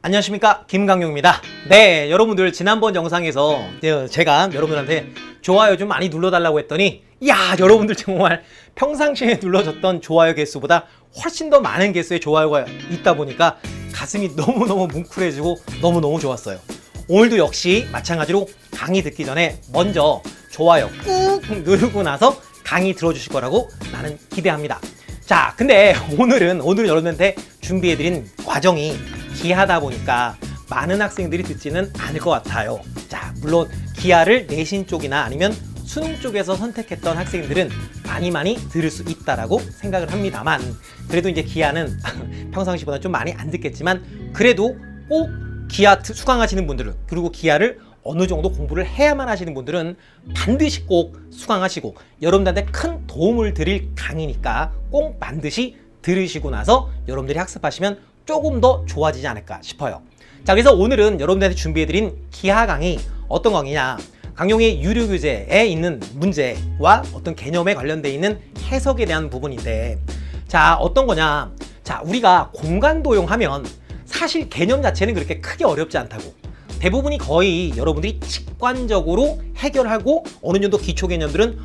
안녕하십니까, 김강용입니다. 네, 여러분들 지난번 영상에서 제가 여러분들한테 좋아요 좀 많이 눌러달라고 했더니 여러분들 정말 평상시에 눌러줬던 좋아요 개수보다 훨씬 더 많은 개수의 좋아요가 있다 보니까 가슴이 너무너무 뭉클해지고 너무너무 좋았어요. 오늘도 역시 마찬가지로 강의 듣기 전에 먼저 좋아요 꾹 누르고 나서 강의 들어주실 거라고 나는 기대합니다. 자, 근데 오늘은 여러분한테 준비해드린 과정이 기하다 보니까 많은 학생들이 듣지는 않을 것 같아요. 자, 물론 기하를 내신 쪽이나 아니면 수능 쪽에서 선택했던 학생들은 많이 들을 수 있다라고 생각을 합니다만, 그래도 이제 기하는 평상시보다 좀 많이 안 듣겠지만 그래도 꼭 기하 수강하시는 분들은, 그리고 기하를 어느 정도 공부를 해야만 하시는 분들은 반드시 꼭 수강하시고 여러분들한테 큰 도움을 드릴 강의니까 꼭 반드시 들으시고 나서 여러분들이 학습하시면 조금 더 좋아지지 않을까 싶어요. 자, 그래서 오늘은 여러분들한테 준비해드린 기하 강의, 어떤 강의냐, 강용의 유료 교재에 있는 문제와 어떤 개념에 관련되어 있는 해석에 대한 부분인데, 자, 어떤 거냐, 자, 우리가 공간 도용하면 사실 개념 자체는 그렇게 크게 어렵지 않다고, 대부분이 거의 여러분들이 직관적으로 해결하고 어느 정도 기초 개념들은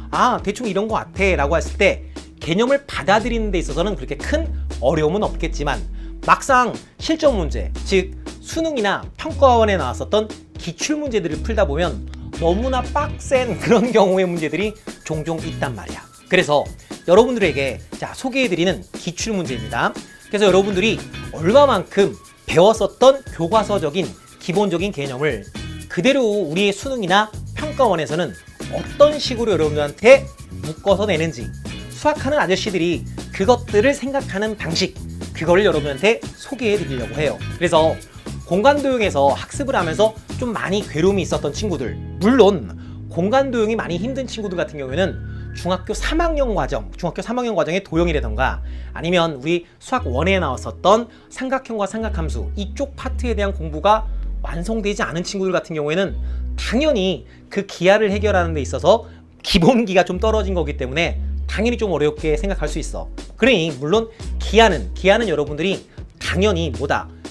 대충 이런 거 같아 라고 했을 때 개념을 받아들이는 데 있어서는 그렇게 큰 어려움은 없겠지만, 막상 실전 문제, 즉 수능이나 평가원에 나왔었던 기출 문제들을 풀다 보면 너무나 빡센 그런 경우의 문제들이 종종 있단 말이야. 그래서 여러분들에게 소개해드리는 기출 문제입니다. 그래서 여러분들이 얼마만큼 배웠었던 교과서적인 기본적인 개념을 그대로 우리의 수능이나 평가원에서는 어떤 식으로 여러분들한테 묶어서 내는지, 수학하는 아저씨들이 그것들을 생각하는 방식, 그거를 여러분한테 소개해 드리려고 해요. 그래서 공간도용에서 학습을 하면서 좀 많이 괴로움이 있었던 친구들, 물론 공간도용이 많이 힘든 친구들 같은 경우에는 중학교 3학년 과정의 도형이라던가 아니면 우리 수학 1에 나왔었던 삼각형과 삼각함수 이쪽 파트에 대한 공부가 완성되지 않은 친구들 같은 경우에는 당연히 그 기하를 해결하는 데 있어서 기본기가 좀 떨어진 거기 때문에 당연히 좀 어렵게 생각할 수 있어. 그러니 물론 기하는 여러분들이 당연히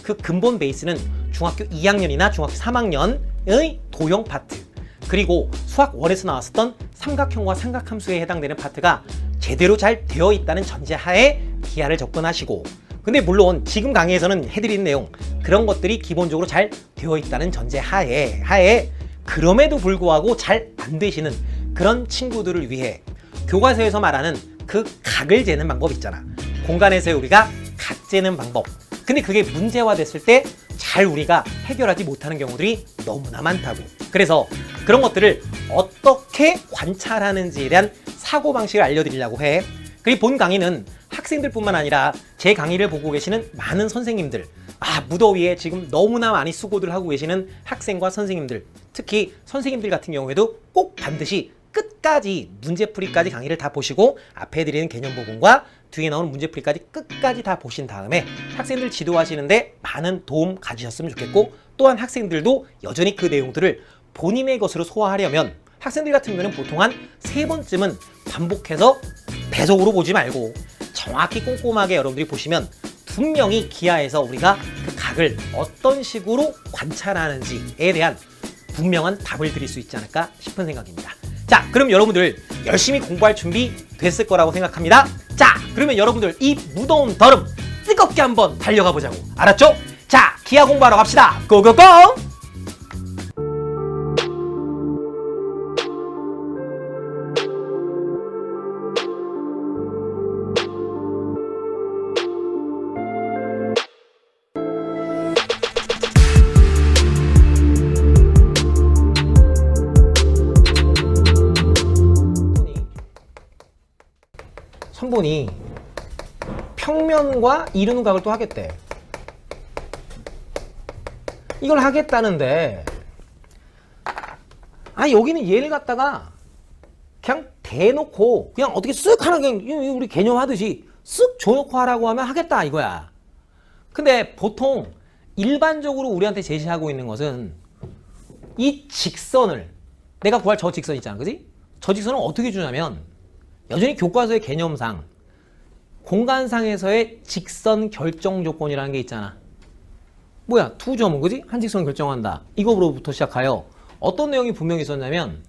그 근본 베이스는 중학교 2학년이나 중학교 3학년의 도형 파트, 그리고 수학 1에서 나왔었던 삼각형과 삼각함수에 해당되는 파트가 제대로 잘 되어 있다는 전제하에 기하를 접근하시고, 근데 물론 지금 강의에서는 해드리는 내용, 그런 것들이 기본적으로 잘 되어 있다는 전제하에 그럼에도 불구하고 잘 안 되시는 그런 친구들을 위해 교과서에서 말하는 그 각을 재는 방법 있잖아. 공간에서 우리가 각 재는 방법. 근데 그게 문제화 됐을 때 잘 우리가 해결하지 못하는 경우들이 너무나 많다고. 그래서 그런 것들을 어떻게 관찰하는지에 대한 사고방식을 알려드리려고 해. 그리고 본 강의는 학생들뿐만 아니라 제 강의를 보고 계시는 많은 선생님들, 무더위에 지금 너무나 많이 수고들 하고 계시는 학생과 선생님들, 특히 선생님들 같은 경우에도 꼭 반드시 끝까지 문제풀이까지 강의를 다 보시고 앞에 해드리는 개념 부분과 뒤에 나오는 문제풀이까지 끝까지 다 보신 다음에 학생들 지도하시는데 많은 도움 가지셨으면 좋겠고, 또한 학생들도 여전히 그 내용들을 본인의 것으로 소화하려면 학생들 같은 경우는 보통 한 3번쯤은 반복해서 배속으로 보지 말고 정확히 꼼꼼하게 여러분들이 보시면 분명히 기하에서 우리가 그 각을 어떤 식으로 관찰하는지에 대한 분명한 답을 드릴 수 있지 않을까 싶은 생각입니다. 자, 그럼 여러분들 열심히 공부할 준비 됐을 거라고 생각합니다. 자, 그러면 여러분들 이 무더운 더름 뜨겁게 한번 달려가 보자고. 알았죠? 자, 기하 공부하러 갑시다. 고고고! 선본이 평면과 이루는 각을 또 하겠대. 이걸 하겠다는데 여기는 얘를 갖다가 그냥 대놓고 그냥 어떻게 쓱 하나, 그냥 우리 개념 하듯이 쓱 줘놓고 하라고 하면 하겠다 이거야. 근데 보통 일반적으로 우리한테 제시하고 있는 것은 이 직선을, 내가 구할 저 직선 있잖아, 그지? 저 직선을 어떻게 주냐면 여전히 교과서의 개념상 공간상에서의 직선 결정 조건이라는 게 있잖아. 뭐야? 두 점은 그지? 한 직선을 결정한다. 이거로부터 시작하여 어떤 내용이 분명히 있었냐면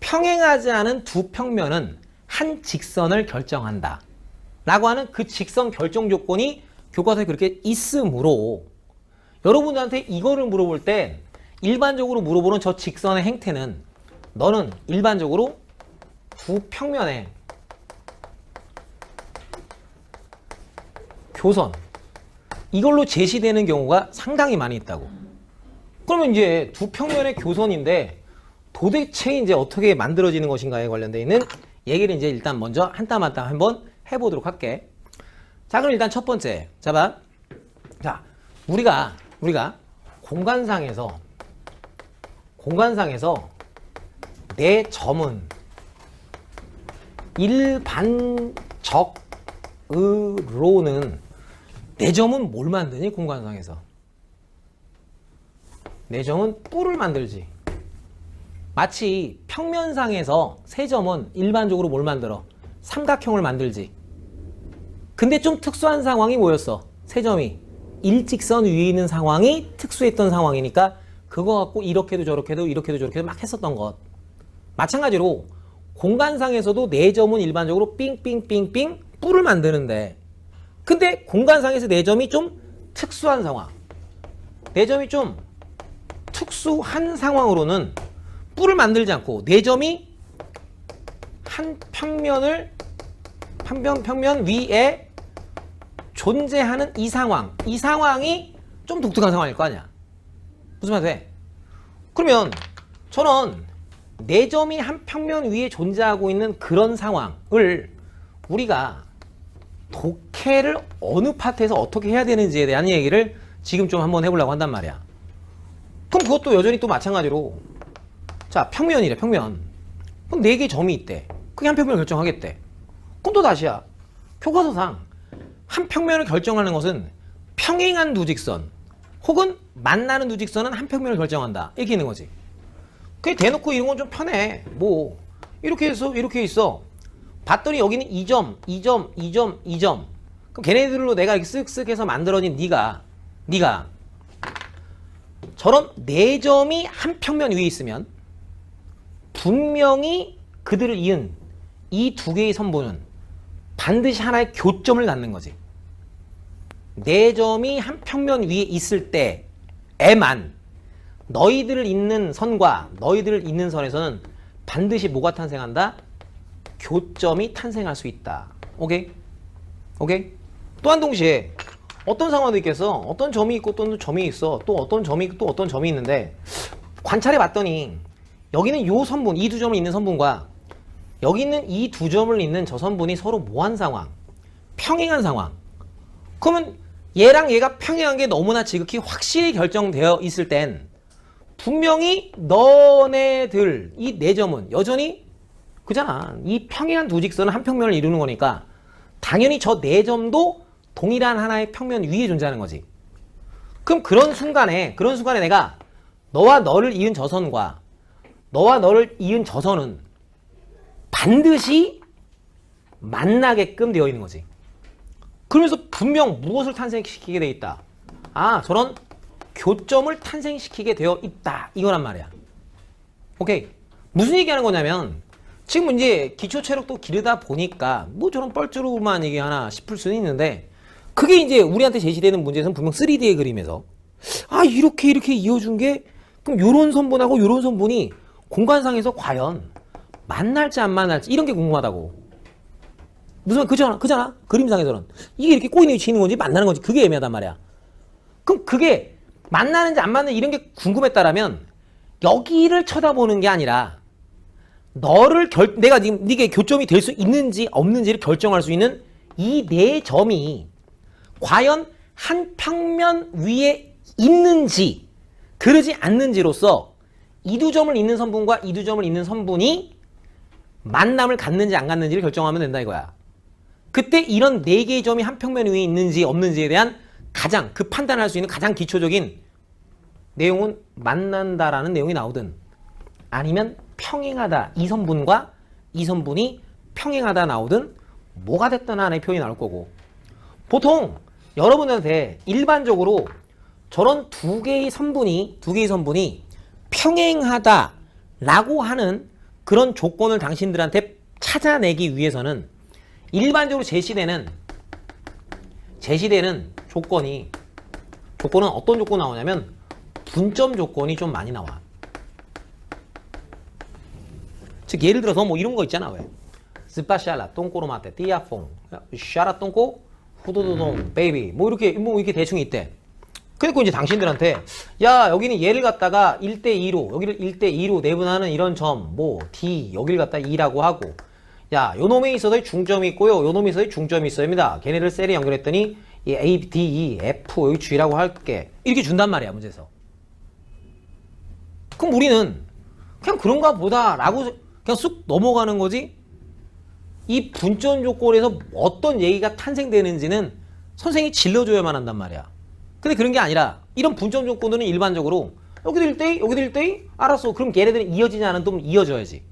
평행하지 않은 두 평면은 한 직선을 결정한다. 라고 하는 그 직선 결정 조건이 교과서에 그렇게 있으므로 여러분들한테 이거를 물어볼 때 일반적으로 물어보는 저 직선의 행태는 너는 일반적으로 두 평면의 교선 이걸로 제시되는 경우가 상당히 많이 있다고. 그러면 이제 두 평면의 교선인데 도대체 이제 어떻게 만들어지는 것인가에 관련되어 있는 얘기를 이제 일단 먼저 한 땀 한 땀 한번 해보도록 할게. 자, 그럼 일단 첫 번째. 자, 봐. 자, 우리가 공간상에서 내 점은 일반적으로는 내 점은 뭘 만드니? 공간상에서 내 점은 뿔을 만들지. 마치 평면상에서 세 점은 일반적으로 뭘 만들어? 삼각형을 만들지. 근데 좀 특수한 상황이 뭐였어? 세 점이 일직선 위에 있는 상황이 특수했던 상황이니까 그거 갖고 이렇게도 저렇게도 이렇게도 저렇게도 막 했었던 것. 마찬가지로 공간상에서도 네 점은 일반적으로 삥삥삥삥 뿔을 만드는데 근데 공간상에서 네 점이 좀 특수한 상황, 네 점이 좀 특수한 상황으로는 뿔을 만들지 않고 네 점이 한 평면 위에 존재하는 이 상황이 좀 독특한 상황일 거 아니야. 무슨 말 돼? 그러면 저는 네 점이 한 평면 위에 존재하고 있는 그런 상황을 우리가 독해를 어느 파트에서 어떻게 해야 되는지에 대한 얘기를 지금 좀 한번 해보려고 한단 말이야. 그럼 그것도 여전히 또 마찬가지로 자, 평면이래, 평면. 그럼 4개의 점이 있대. 그게 한 평면을 결정하겠대. 그럼 또 다시야. 교과서상 한 평면을 결정하는 것은 평행한 두 직선 혹은 만나는 두 직선은 한 평면을 결정한다. 이렇게 있는 거지. 그게 대놓고 이런 건 좀 편해. 뭐 이렇게 해서 이렇게 있어. 봤더니 여기는 2점, 2점, 2점, 2점. 그럼 걔네들로 내가 이렇게 쓱쓱 해서 만들어진 네가 저런 4점이 한 평면 위에 있으면 분명히 그들을 이은 이 두 개의 선분은 반드시 하나의 교점을 갖는 거지. 4점이 한 평면 위에 있을 때에만 너희들을 잇는 선과 너희들을 잇는 선에서는 반드시 뭐가 탄생한다? 교점이 탄생할 수 있다. 오케이? 또한 동시에 어떤 상황도 있겠어. 어떤 점이 있고 또 점이 있어. 또 어떤 점이 있고 또 어떤 점이 있는데 관찰해 봤더니 여기는 요 선분, 이 두 점을 잇는 선분과 여기 있는 이 두 점을 잇는 저 선분이 서로 뭐한 상황? 평행한 상황. 그러면 얘랑 얘가 평행한 게 너무나 지극히 확실히 결정되어 있을 땐 분명히 너네들 이 네 점은 여전히 그잖아. 이 평행한 두 직선은 한 평면을 이루는 거니까 당연히 저 네 점도 동일한 하나의 평면 위에 존재하는 거지. 그럼 그런 순간에 내가 너와 너를 이은 저 선과 너와 너를 이은 저 선은 반드시 만나게끔 되어 있는 거지. 그러면서 분명 무엇을 탄생시키게 되어 있다. 아, 저런 교점을 탄생시키게 되어 있다. 이거란 말이야. 오케이. 무슨 얘기하는 거냐면 지금 이제 기초체력도 기르다 보니까 뭐 저런 뻘쭈루만 얘기하나 싶을 수는 있는데 그게 이제 우리한테 제시되는 문제에서는 분명 3D의 그림에서 아, 이렇게 이어준 게 그럼 요런 선분하고 요런 선분이 공간상에서 과연 만날지 안 만날지 이런 게 궁금하다고. 무슨 그잖아. 그림상에서는 이게 이렇게 꼬이는 위치에 있는 건지 만나는 건지 그게 애매하단 말이야. 그럼 그게 만나는지 안 만나는지 이런 게 궁금했다라면 여기를 쳐다보는 게 아니라 너를 내가 지금 네게 교점이 될 수 있는지 없는지를 결정할 수 있는 이 네 점이 과연 한 평면 위에 있는지 그러지 않는지로서 이 두 점을 잇는 선분과 이 두 점을 잇는 선분이 만남을 갖는지 안 갖는지를 결정하면 된다 이거야. 그때 이런 네 개의 점이 한 평면 위에 있는지 없는지에 대한 가장 그 판단할 수 있는 가장 기초적인 내용은 만난다라는 내용이 나오든 아니면 평행하다 이 선분과 이 선분이 평행하다 나오든 뭐가 됐든 하나의 표현이 나올 거고 보통 여러분한테 일반적으로 저런 두 개의 선분이 평행하다라고 하는 그런 조건을 당신들한테 찾아내기 위해서는 일반적으로 제시되는 조건은 어떤 조건 나오냐면 분점 조건이 좀 많이 나와. 즉 예를 들어서 뭐 이런 거 있잖아. 왜? 스파샬라 똥꼬로마테 띠아퐁 샤라 똥꼬 후도도동 베이비 뭐 이렇게 대충 있대. 그리고 이제 당신들한테 야 여기는 얘를 갖다가 1대2로 여기를 1대2로 내분하는 이런 점 뭐 D 여기를 갖다 2라고 하고 야 요놈에 있어서 중점이 있고요 요놈에 있어서 중점이 있어야입니다. 걔네를 셀에 연결했더니 이 A, D, E, F 여기 G라고 할게 이렇게 준단 말이야 문제에서. 그럼 우리는 그냥 그런가 보다 라고 그냥 쑥 넘어가는 거지. 이 분점 조건에서 어떤 얘기가 탄생되는지는 선생님이 질러줘야만 한단 말이야. 근데 그런 게 아니라 이런 분점 조건들은 일반적으로 여기도 1대2 여기도 1대2 알았어. 그럼 걔네들은 이어지지 않은 또 이어져야지.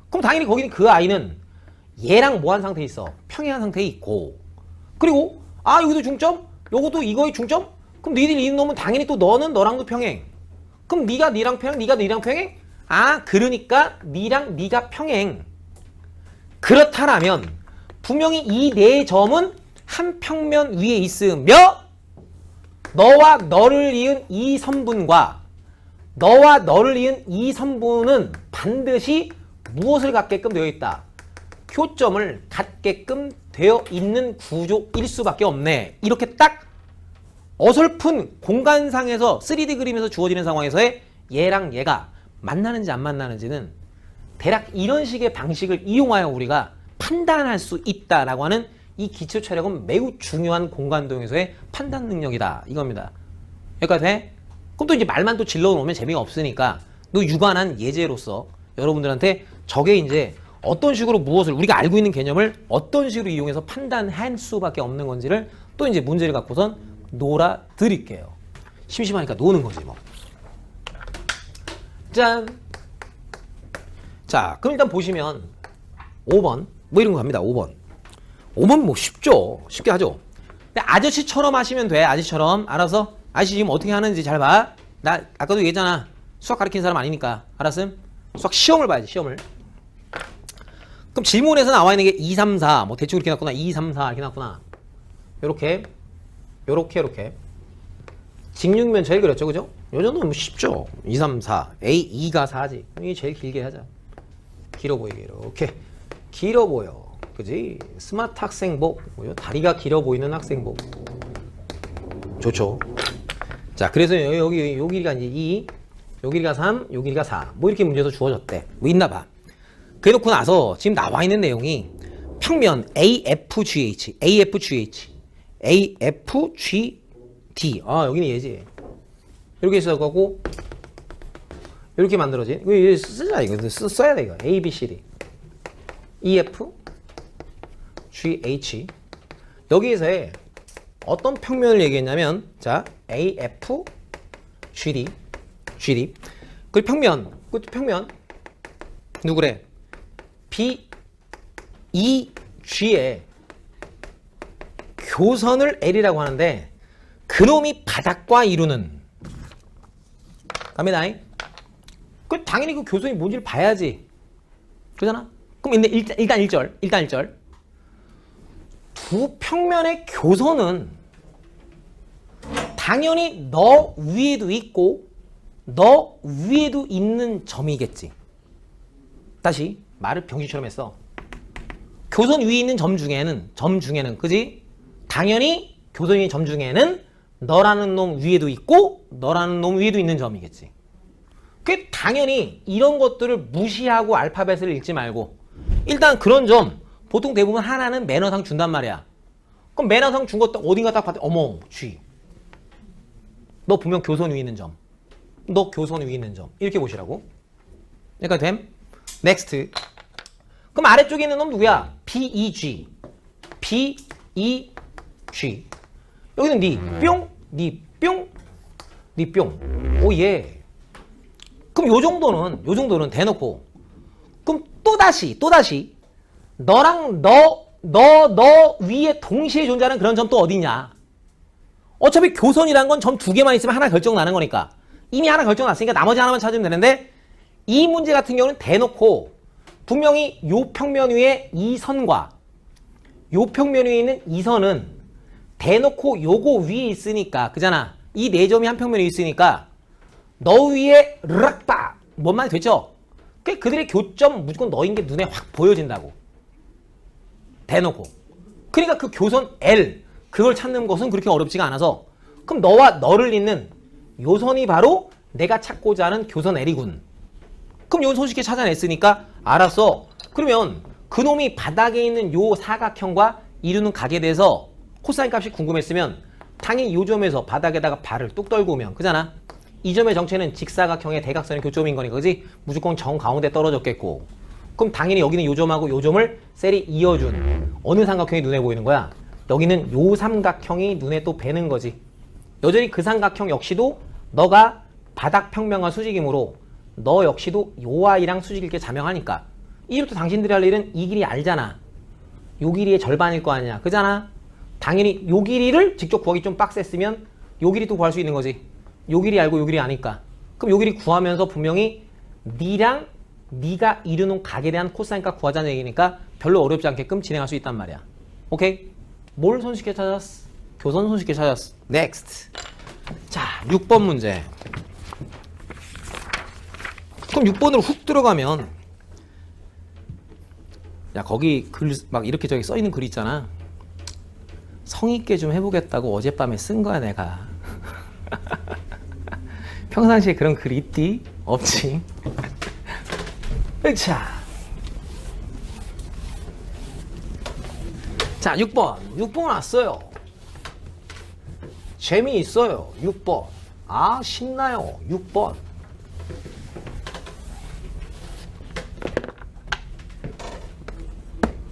그럼 당연히 거기는 그 아이는 얘랑 뭐한 상태에 있어? 평행한 상태에 있고 그리고 여기도 중점 요것도 이거의 중점? 그럼 니들 이 놈은 당연히 또 너는 너랑도 평행. 그럼 니가 니랑 평행 니가 니랑 평행? 그러니까 니랑 니가 평행. 그렇다라면 분명히 이 네 점은 한 평면 위에 있으며 너와 너를 이은 이 선분과 너와 너를 이은 이 선분은 반드시 무엇을 갖게끔 되어 있다? 교점을 갖게끔 되어 있는 구조일 수밖에 없네. 이렇게 딱 어설픈 공간상에서 3D 그림에서 주어지는 상황에서의 얘랑 얘가 만나는지 안 만나는지는 대략 이런 식의 방식을 이용하여 우리가 판단할 수 있다라고 하는 이 기초 체력은 매우 중요한 공간 도형에서의 판단 능력이다. 이겁니다. 여기까지 돼? 그럼 또 이제 말만 또 질러 놓으면 재미가 없으니까 또 유관한 예제로서 여러분들한테 저게 이제 어떤 식으로 무엇을 우리가 알고 있는 개념을 어떤 식으로 이용해서 판단할 수밖에 없는 건지를 또 이제 문제를 갖고선 놀아 드릴게요. 심심하니까 노는 거지 뭐. 짠. 자, 그럼 일단 보시면 5번 뭐 이런 거 갑니다. 5번 뭐 쉽죠. 쉽게 하죠. 근데 아저씨처럼 하시면 돼. 아저씨처럼 알아서 아저씨 지금 어떻게 하는지 잘 봐. 나 아까도 얘기했잖아. 수학 가르치는 사람 아니니까. 알았음? 수학 시험을 봐야지. 시험을. 그럼 질문에서 나와 있는 게 2, 3, 4 뭐 대충 이렇게 났구나. 2, 3, 4 이렇게 났구나. 요렇게 직육면 제일 그렸죠. 그죠? 요 정도는 뭐 쉽죠. 2, 3, 4 A, 2가 4지. 이게 제일 길게 하자. 길어 보이게 이렇게 길어 보여. 그지? 스마트 학생복 다리가 길어 보이는 학생복 좋죠. 자 그래서 여기 요 길이가 이제 2 요 길이가 3 요 길이가 4 뭐 이렇게 문제에서 주어졌대. 뭐 있나봐. 그래놓고 나서 지금 나와 있는 내용이 평면 AFGH AFGD 여기는 얘지. 이렇게 있어가고 이렇게 만들어진 이거 쓰자. 이거 써야 돼. 이거 ABCD EF GH 여기에서의 어떤 평면을 얘기했냐면 자 AF GD 그 평면 그것도 평면 누구래? BEG의 교선을 L이라고 하는데 그놈이 바닥과 이루는 갑니다. 그 당연히 그 교선이 뭔지를 봐야지. 그러잖아. 그럼 일단 1절 두 평면의 교선은 당연히 너 위에도 있고 너 위에도 있는 점이겠지. 다시 말을 병신처럼 했어. 교선 위에 있는 점 중에는 그지? 당연히 교선 위의 점 중에는 너라는 놈 위에도 있고 너라는 놈 위에도 있는 점이겠지. 그 당연히 이런 것들을 무시하고 알파벳을 읽지 말고 일단 그런 점 보통 대부분 하나는 매너상 준단 말이야. 그럼 매너상 준 것도 어딘가 딱 봤더니 어머 G 너 분명 교선 위에 있는 점 너 교선 위에 있는 점 이렇게 보시라고. 그러니까 됨. 넥스트. 그럼 아래쪽에 있는 놈 누구야? BEG 여기는 니 뿅 니 뿅 니 뿅 오예. 그럼 요 정도는 대놓고 그럼 또다시 너랑 너 위에 동시에 존재하는 그런 점 또 어디냐? 어차피 교선이란 건 점 2개만 있으면 하나 결정 나는 거니까. 이미 하나 결정 났으니까 나머지 하나만 찾으면 되는데 이 문제 같은 경우는 대놓고 분명히 요 평면 위에 이 선과 요 평면 위에 있는 이 선은 대놓고 요거 위에 있으니까 그잖아. 이 네 점이 한 평면에 있으니까 너 위에 르락빠 뭔 말이 됐죠? 그들의 교점 무조건 너인 게 눈에 확 보여진다고. 대놓고. 그러니까 그 교선 L 그걸 찾는 것은 그렇게 어렵지가 않아서 그럼 너와 너를 잇는 요 선이 바로 내가 찾고자 하는 교선 L이군. 그럼 요 손쉽게 찾아냈으니까 알았어. 그러면 그놈이 바닥에 있는 요 사각형과 이루는 각에 대해서 코사인 값이 궁금했으면 당연히 요 점에서 바닥에다가 발을 뚝 떨고 오면 그잖아. 이 점의 정체는 직사각형의 대각선의 교점인 거니까 그지? 무조건 정 가운데 떨어졌겠고 그럼 당연히 여기는 요 점하고 요 점을 셀이 이어준 어느 삼각형이 눈에 보이는 거야? 여기는 요 삼각형이 눈에 또 뵈는 거지. 여전히 그 삼각형 역시도 너가 바닥 평면과 수직이므로 너 역시도 요 아이랑 수직일게 자명하니까 이제부터 당신들이 할 일은 이 길이 알잖아. 요 길이의 절반일 거 아니냐. 그잖아. 당연히 요 길이를 직접 구하기 좀 빡셌으면 요 길이 또 구할 수 있는 거지. 요 길이 알고 요 길이 아니까. 그럼 요 길이 구하면서 분명히 니랑 니가 이루는 각에 대한 코사인값 구하자는 얘기니까 별로 어렵지 않게끔 진행할 수 있단 말이야. 오케이? 뭘 손쉽게 찾았어? 교선 손쉽게 찾았어. 넥스트. 자, 6번 문제. 그럼 6번으로 훅 들어가면 야 거기 글 막 이렇게 저기 써있는 글 있잖아. 성의있게 좀 해보겠다고 어젯밤에 쓴 거야 내가. 평상시에 그런 글이 있디? 없지. 자 6번 왔어요. 재미있어요. 6번 아 신나요. 6번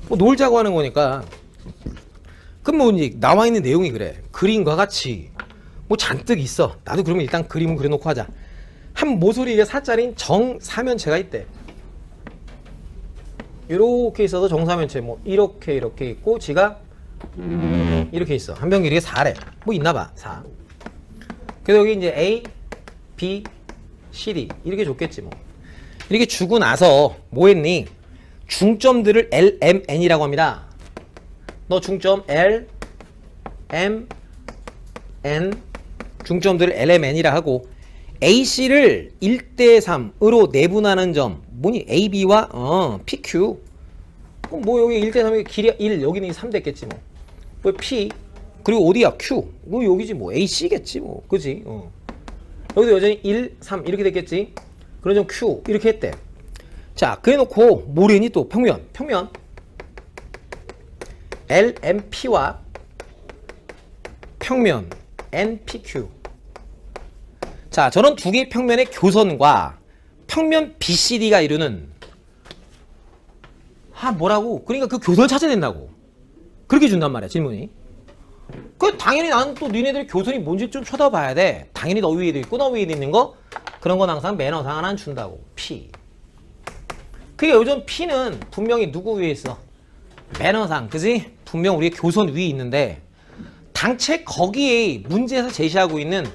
뭐 놀자고 하는 거니까. 그럼 뭐 이제 나와 있는 내용이 그래. 그림과 같이 뭐 잔뜩 있어. 나도 그러면 일단 그림은 그려놓고 하자. 한 모서리에 4짜리인 정사면체가 있대. 이렇게 있어서 정사면체 뭐 이렇게 있고 지가 이렇게 있어. 한 변 길이가 4래. 뭐 있나봐. 4. 그래서 여기 이제 A, B, C, D 이렇게 줬겠지 뭐. 이렇게 주고 나서 뭐 했니? 중점들을 L, M, N이라고 합니다. 너 중점 L, M, N 중점들을 L, M, N이라 하고 AC를 1대3으로 내분하는 점 뭐니? AB와 PQ 그럼 뭐 여기 1대3이 길이 1 여기는 3 됐겠지 뭐 P 그리고 어디야? Q 뭐 여기지 뭐 AC겠지 뭐 그지? 여기도 여전히 1, 3 이렇게 됐겠지. 그런 점 Q 이렇게 했대. 자 그래놓고 뭐를 했니 또? 평면 LMP와 평면 NPQ. 자 저런 두 개의 평면의 교선과 평면 BCD가 이루는 뭐라고? 그러니까 그 교선을 찾아야 된다고. 그렇게 준단 말이야 질문이. 그 당연히 나는 또 니네들 교선이 뭔지 좀 쳐다봐야 돼. 당연히 너 위에도 있고 너 위에도 있는 거 그런 건 항상 매너상 하나 준다고. P. 그게 요즘 P는 분명히 누구 위에 있어? 매너상 그지? 분명 우리의 교선 위에 있는데 당최 거기에 문제에서 제시하고 있는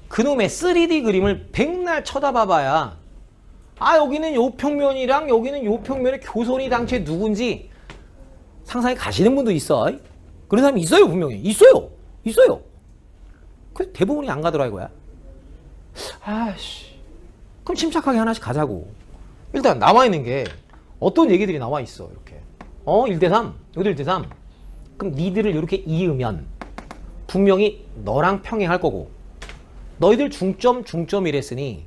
그놈의 3D 그림을 백날 쳐다봐봐야 여기는 요 평면이랑 여기는 요 평면의 교선이 당최 누군지 상상이 가시는 분도 있어. 그런 사람이 있어요. 분명히 있어요. 그래서 대부분이 안 가더라 이거야. 그럼 침착하게 하나씩 가자고. 일단 나와 있는 게 어떤 얘기들이 나와 있어. 이렇게 1대3 여기도 1대3 그럼 니들을 이렇게 이으면 분명히 너랑 평행할 거고 너희들 중점이랬으니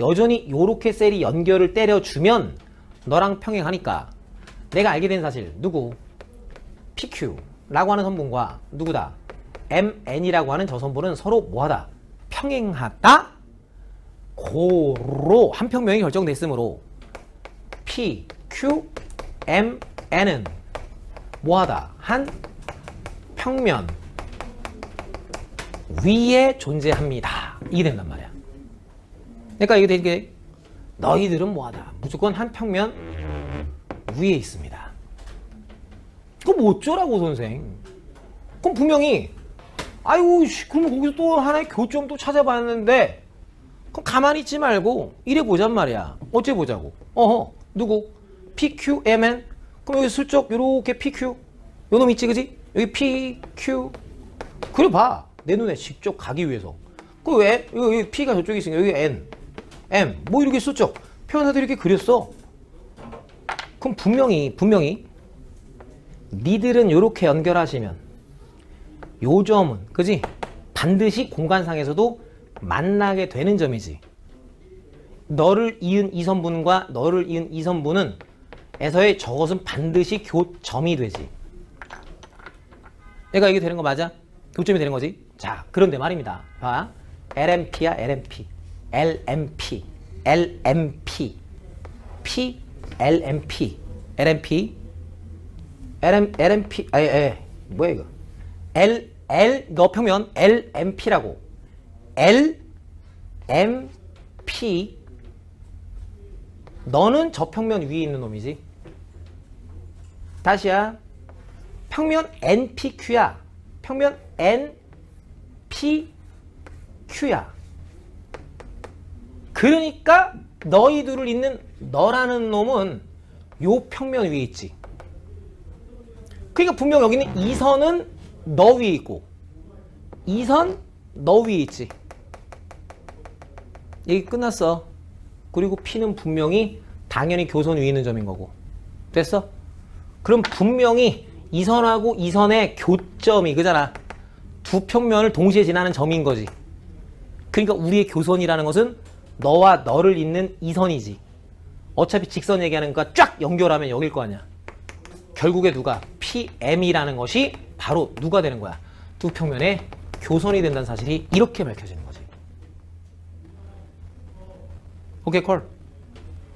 여전히 요렇게 셀이 연결을 때려주면 너랑 평행하니까 내가 알게 된 사실 누구? PQ라고 하는 선분과 누구다? MN이라고 하는 저 선분은 서로 뭐하다? 평행하다? 고로 한 평면이 결정됐으므로 P, Q, M, N은 뭐하다? 한 평면 위에 존재합니다. 이게 된단 말이야. 그러니까 이게 되게 너희들은 뭐하다? 무조건 한 평면 위에 있습니다. 그럼 뭐 어쩌라고 선생? 그럼 분명히 아이고, 그럼 거기서 또 하나의 교점 또 찾아봤는데, 그럼 가만히 있지 말고 이래 보잔 말이야. 어째 보자고. 누구? PQMN? 그럼 여기 슬쩍 요렇게 PQ 요 놈 있지, 그지? 여기 PQ 그래 봐. 내 눈에 직접 가기 위해서. 그 왜? 여기 P가 저쪽에 있으니까 여기 N M 뭐 이렇게 슬쩍 표현하도 이렇게 그렸어. 그럼 분명히 니들은 요렇게 연결하시면 요 점은 그지? 반드시 공간상에서도 만나게 되는 점이지. 너를 이은 이 선분과 너를 이은 이 선분은 에서의 저것은 반드시 교점이 되지. 얘가 이게 되는 거 맞아? 교점이 되는 거지? 자, 그런데 말입니다. 봐. LMP야, LMP. LMP. LMP. P, LMP. LMP. LMP. 뭐야, 이거? 너 평면 LMP라고. LMP. 너는 저 평면 위에 있는 놈이지. 다시야. 평면 NPQ야. 평면 NPQ야. 그러니까 너희들을 잇는 너라는 놈은 요 평면 위에 있지. 그러니까 분명 여기는 이 선은 너 위에 있고 이 선 너 위에 있지. 얘기 끝났어. 그리고 P는 분명히 당연히 교선 위에 있는 점인 거고. 됐어? 그럼 분명히 이 선하고 이 선의 교점이 그잖아. 두 평면을 동시에 지나는 점인 거지. 그러니까 우리의 교선이라는 것은 너와 너를 잇는 이 선이지. 어차피 직선 얘기하는 거가 쫙 연결하면 여길 거 아니야. 결국에 누가? PM이라는 것이 바로 누가 되는 거야? 두 평면의 교선이 된다는 사실이 이렇게 밝혀지는 거지. 오케이, 콜.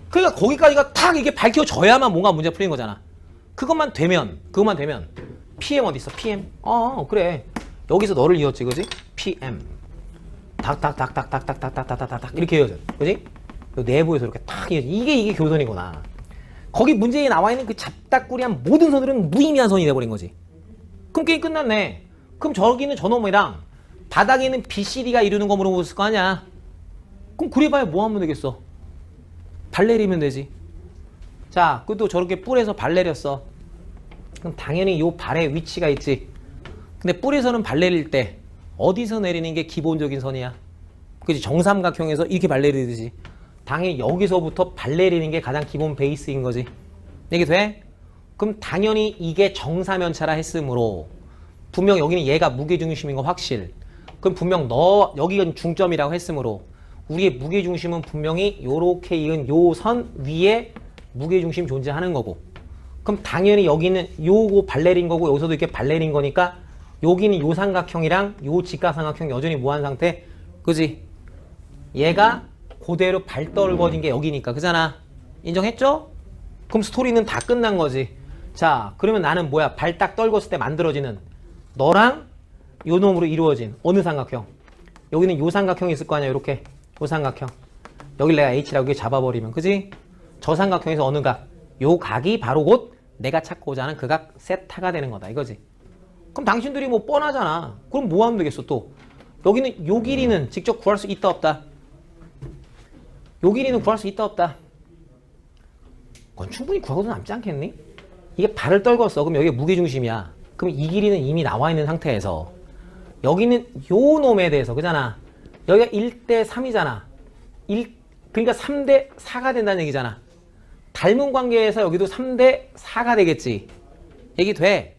그러니까 거기까지가 탁 이게 밝혀져야만 뭔가 문제 풀린 거잖아. 그것만 되면 PM 어디 있어? PM. 그래. 여기서 너를 이었지, 그지? PM. 닥닥닥닥닥닥닥닥닥닥닥 이렇게 이어져, 그지? 내부에서 이렇게 탁 이어져. 이게 교선이구나. 거기 문제에 나와 있는 그 잡다꾸리한 모든 선들은 무의미한 선이 돼버린 거지. 그럼 게임 끝났네. 그럼 저기는 저놈이랑 바닥에 있는 BCD가 이루는 거 물어봤을 거 아니야. 그럼 그래봐야 뭐 하면 되겠어? 발 내리면 되지. 자, 그것도 저렇게 뿔에서 발 내렸어. 그럼 당연히 요 발의 위치가 있지. 근데 뿔에서는 발 내릴 때 어디서 내리는 게 기본적인 선이야? 그치? 정삼각형에서 이렇게 발 내리듯이 당연히 여기서부터 발 내리는 게 가장 기본 베이스인 거지. 이게 돼? 그럼 당연히 이게 정사면차라 했으므로 분명 여기는 얘가 무게중심인 거 확실. 그럼 분명 너 여기가 중점이라고 했으므로 우리의 무게중심은 분명히 요렇게 이은 요 선 위에 무게중심 존재하는 거고. 그럼 당연히 여기는 요거 발 내린 거고 여기서도 이렇게 발 내린 거니까 여기는 요 삼각형이랑 요 직각삼각형 여전히 무한 상태. 그지? 얘가 그대로 발 떨궈진 게 여기니까. 그잖아. 인정했죠? 그럼 스토리는 다 끝난 거지. 자, 그러면 나는 뭐야? 발 딱 떨궜을 때 만들어지는 너랑 요 놈으로 이루어진 어느 삼각형? 여기는 요 삼각형이 있을 거 아니야. 요렇게. 요 삼각형. 여길 내가 H라고 이렇게 잡아버리면. 그지? 저 삼각형에서 어느 각? 요 각이 바로 곧 내가 찾고자 하는 그 각 세타가 되는 거다. 이거지. 그럼 당신들이 뭐 뻔하잖아. 그럼 뭐 하면 되겠어 또? 여기는 요 길이는 직접 구할 수 있다 없다? 요 길이는 구할 수 있다 없다? 그건 충분히 구하고도 남지 않겠니? 이게 발을 떨궜어. 그럼 여기가 무게중심이야. 그럼 이 길이는 이미 나와 있는 상태에서 여기는 요 놈에 대해서 그잖아. 여기가 1대 3이잖아. 그러니까 3대 4가 된다는 얘기잖아. 닮은 관계에서 여기도 3대 4가 되겠지. 얘기 돼.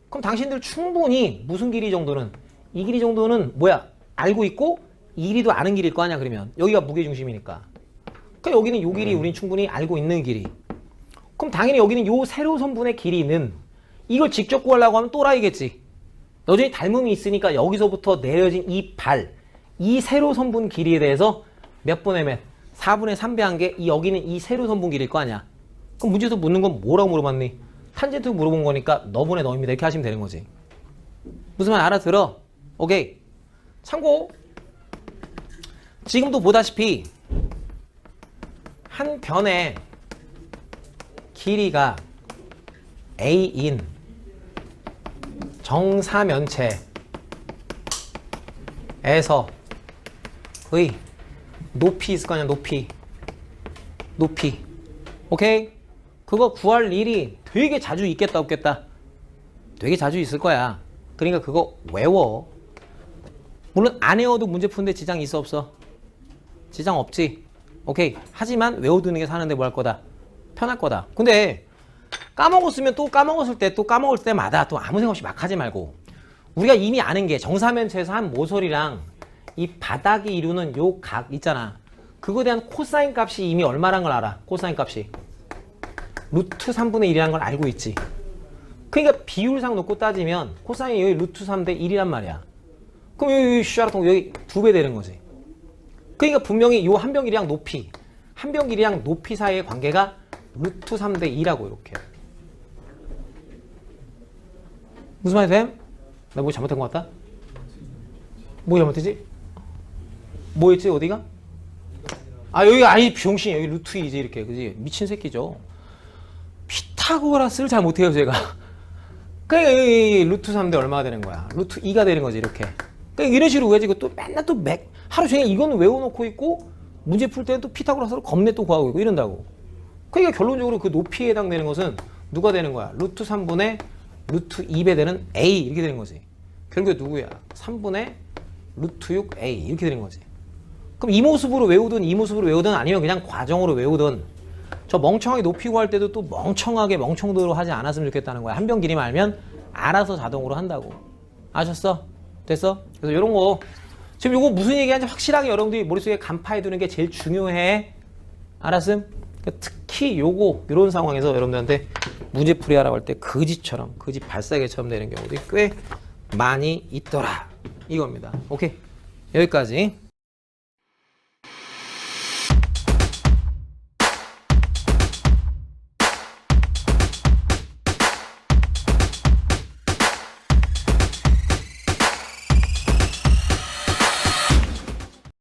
그럼 당신들 충분히 무슨 길이 정도는 이 길이 정도는 뭐야? 알고 있고 이 길이도 아는 길일 거 아니야. 그러면 여기가 무게중심이니까. 그러니까 여기는 요 길이 우린 충분히 알고 있는 길이. 그럼 당연히 여기는 요 세로선분의 길이는 이걸 직접 구하려고 하면 또라이겠지. 여전히 닮음이 있으니까 여기서부터 내려진 이 발, 이 세로선분 길이에 대해서 몇 분의 몇? 4분의 3배한 게 이 여기는 이 세로선분 길일 거 아니야. 그럼 문제에서 묻는 건 뭐라고 물어봤니? 탄젠트 물어본 거니까 너분의 너입니다. 이렇게 하시면 되는 거지. 무슨 말 알아들어? 오케이. 참고 지금도 보다시피 한 변의 길이가 A인 정사면체 에서 의 높이 있을 거 아니야. 높이. 오케이? 그거 구할 일이 되게 자주 있겠다 없겠다? 되게 자주 있을 거야. 그러니까 그거 외워. 물론 안 외워도 문제 푸는데 지장 있어 없어? 지장 없지. 오케이. 하지만 외워두는 게 사는데 뭐 할 거다? 편할 거다. 근데 까먹었으면 또 까먹었을 때 또 까먹을 때마다 또 아무 생각 없이 막 하지 말고, 우리가 이미 아는 게 정사면체에서 한 모서리랑 이 바닥이 이루는 요 각 있잖아. 그거에 대한 코사인 값이 이미 얼마란 걸 알아. 코사인 값이 루트 3분의 1이라는 걸 알고 있지. 그러니까 비율상 놓고 따지면 코사인이 여기 루트 3대 1이란 말이야. 그럼 여기 슈아르통 여기 2배 되는 거지. 그러니까 분명히 요 한 병 길이랑 높이, 한 병 길이랑 높이 사이의 관계가 루트 3대 2라고 이렇게. 무슨 말이 됨? 나 뭐 잘못한 것 같다? 뭐 잘못했지? 뭐였지 어디가? 아 여기가 아니 병신 여기 루트 2지 이렇게. 그지? 미친 새끼죠. 피타고라스를 잘 못해요 제가. 그러니까 여기 루트 3대 얼마가 되는 거야? 루트 2가 되는 거지 이렇게. 그러니까 이런 식으로 외지고 또 맨날 또 하루 종일 이거는 외워놓고 있고 문제 풀 때는 또 피타고라스를 겁내 또 구하고 있고 이런다고. 그러니까 결론적으로 그 높이에 해당되는 것은 누가 되는 거야? 루트 3분의 루트 2배 되는 A 이렇게 되는 거지. 결국에 누구야? 3분의 루트 6A 이렇게 되는 거지. 그럼 이 모습으로 외우든 아니면 그냥 과정으로 외우든 저 멍청하게 높이 구할 때도 또 멍청하게 멍청도로 하지 않았으면 좋겠다는 거야. 한 병 길이만 알면 알아서 자동으로 한다고. 아셨어? 됐어? 그래서 이런 거 지금 요거 무슨 얘기하는지 확실하게 여러분들이 머릿속에 간파해 두는 게 제일 중요해. 알았음? 그러니까 특히 요거 이런 상황에서 여러분들한테 문제풀이 하라고 할 때 거지처럼 거지 발사계처럼 되는 경우도 꽤 많이 있더라 이겁니다. 오케이 여기까지.